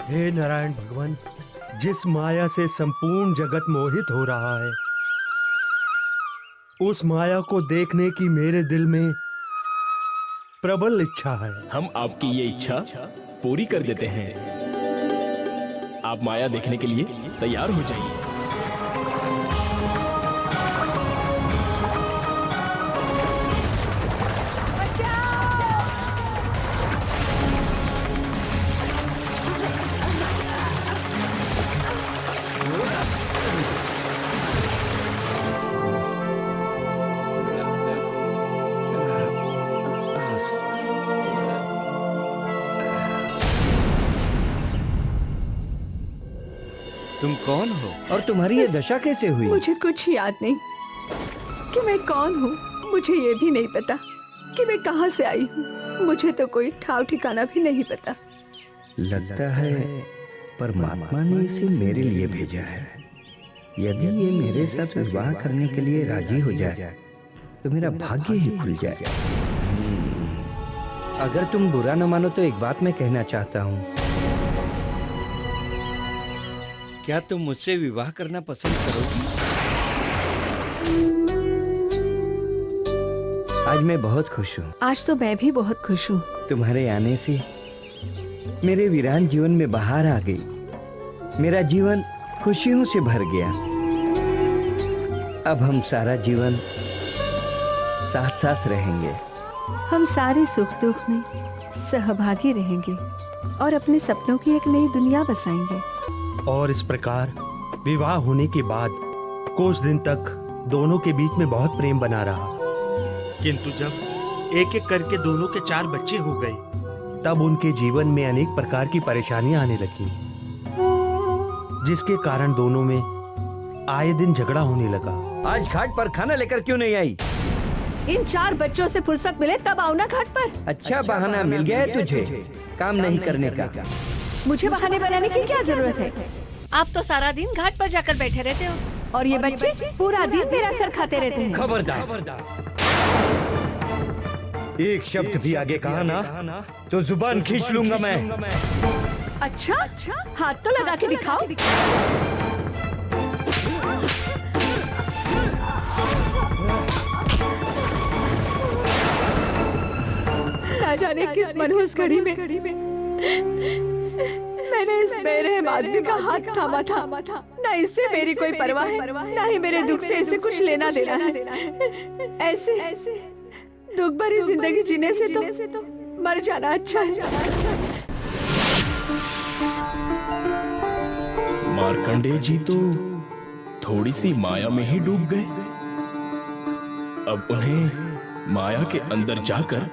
हे नारायण भगवान, जिस माया से संपूर्ण जगत मोहित हो रहा है, उस माया को देखने की मेरे दिल में प्रबल इच्छा है। हम आपकी ये इच्छा पूरी कर देते हैं। आप माया देखने के लिए तैयार हो जाइए। तुम कौन हो और तुम्हारी ये दशा कैसे हुई? मुझे कुछ याद नहीं कि मैं कौन हूँ। मुझे ये भी नहीं पता कि मैं कहाँ से आई हूँ। मुझे तो कोई ठाव ठिकाना भी नहीं पता। लगता है परमात्मा ने इसे मेरे लिए भेजा है। यदि ये मेरे साथ विवाह करने के लिए राजी हो जाए तो मेरा भाग्य ही खुल जाए। अगर तुम बुरा न मानो तो एक बात मैं कहना चाहता हूँ। क्या तुम मुझसे विवाह करना पसंद करोगी? आज मैं बहुत खुश हूँ। आज तो मैं भी बहुत खुश हूँ। तुम्हारे आने से मेरे वीरान जीवन में बहार आ गई। मेरा जीवन खुशियों से भर गया। अब हम सारा जीवन साथ साथ रहेंगे। हम सारे सुख दुख में सहभागी रहेंगे और अपने सपनों की एक नई दुनिया बसाएंगे। और इस प्रकार विवाह होने के बाद कुछ दिन तक दोनों के बीच में बहुत प्रेम बना रहा। किंतु जब एक एक करके दोनों के 4 बच्चे हो गए, तब उनके जीवन में अनेक प्रकार की परेशानियां आने लगी, जिसके कारण दोनों में आए दिन झगड़ा होने लगा। आज घाट पर खाना लेकर क्यों नहीं आई? इन 4 बच्चों से फुर्सत मिले तब आओ ना घाट पर। अच्छा बहाना मिल गया है तुझे काम नहीं करने का। मुझे बहाने बनाने की क्या जरूरत है? आप तो सारा दिन घाट पर जाकर बैठे रहते हो और ये बच्चे पूरा दिन मेरा सर खाते रहते हैं। खबरदार, एक शब्द भी आगे कहा ना तो जुबान खींच लूंगा मैं। अच्छा, हाथ तो लगा के दिखाओ। ना जाने किस मनहूस घड़ी में मैंने इस बेरहम आदमी का हाथ थामा था। ना इससे मेरी कोई परवाह है, ना ही मेरे दुख से इसे कुछ लेना देना है। ऐसे दुख भरी जिंदगी जीने से तो मर जाना अच्छा है। मार्कंडेय जी तो थोड़ी सी माया में ही डूब गए। अब उन्हें माया के अंदर जाकर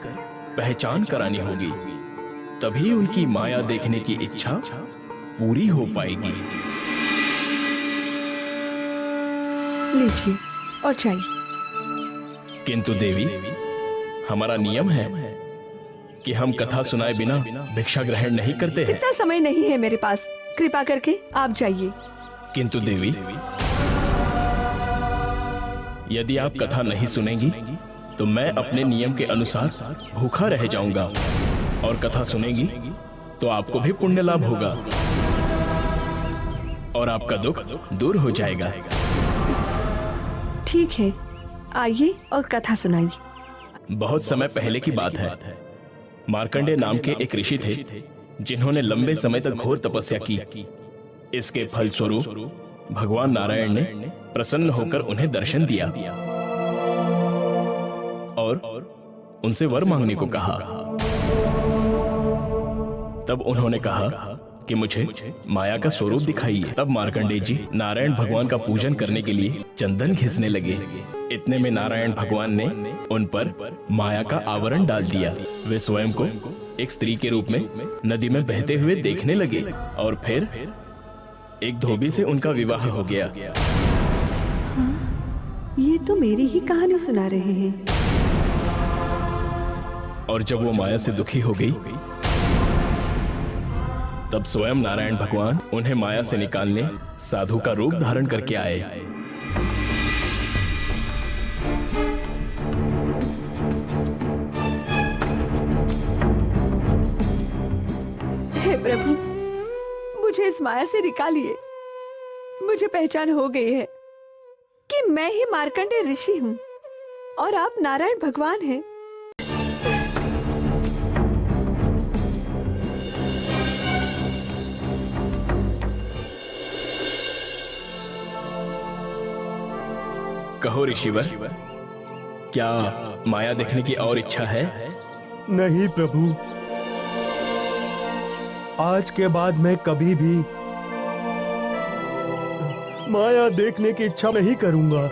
पहचान करानी होगी, तभी उनकी माया देखने की इच्छा पूरी हो पाएगी। लीजिए और चाहिए। किंतु देवी, हमारा नियम है कि हम कथा सुनाए बिना भिक्षा ग्रहण नहीं करते हैं। इतना समय नहीं है मेरे पास। कृपा करके आप जाइए। किंतु देवी, यदि आप कथा नहीं सुनेंगी तो मैं अपने नियम के अनुसार भूखा रह जाऊंगा, और कथा सुनेगी तो आपको भी पुण्य लाभ होगा और आपका दुख दूर हो जाएगा। ठीक है, आइए और कथा सुनाइए। बहुत समय पहले की बात है। मार्कंडेय नाम के एक ऋषि थे, जिन्होंने लंबे समय तक घोर तपस्या की। इसके फलस्वरूप भगवान नारायण ने प्रसन्न होकर उन्हें दर्शन दिया और उनसे वर मांगने को कहा। तब उन्होंने कहा कि मुझे माया का स्वरूप दिखाइए। तब मार्कंडेय जी नारायण भगवान का पूजन करने के लिए चंदन घिसने लगे। इतने में नारायण भगवान ने उन पर माया का आवरण डाल दिया। वे स्वयं को एक स्त्री के रूप में नदी में बहते हुए देखने लगे और फिर एक धोबी से उनका विवाह हो गया। हाँ, ये तो मेरी ही कहानी सुना रहे हैं। और जब वो माया से दुखी हो गई, तब स्वयं नारायण भगवान उन्हें माया से निकालने साधु का रूप धारण करके आए। हे प्रभु, मुझे इस माया से निकालिए। मुझे पहचान हो गई है कि मैं ही मार्कंडेय ऋषि हूँ और आप नारायण भगवान हैं। कहो ऋषिवर, क्या माया देखने की और इच्छा है? नहीं प्रभु, आज के बाद मैं कभी भी माया देखने की इच्छा नहीं करूंगा।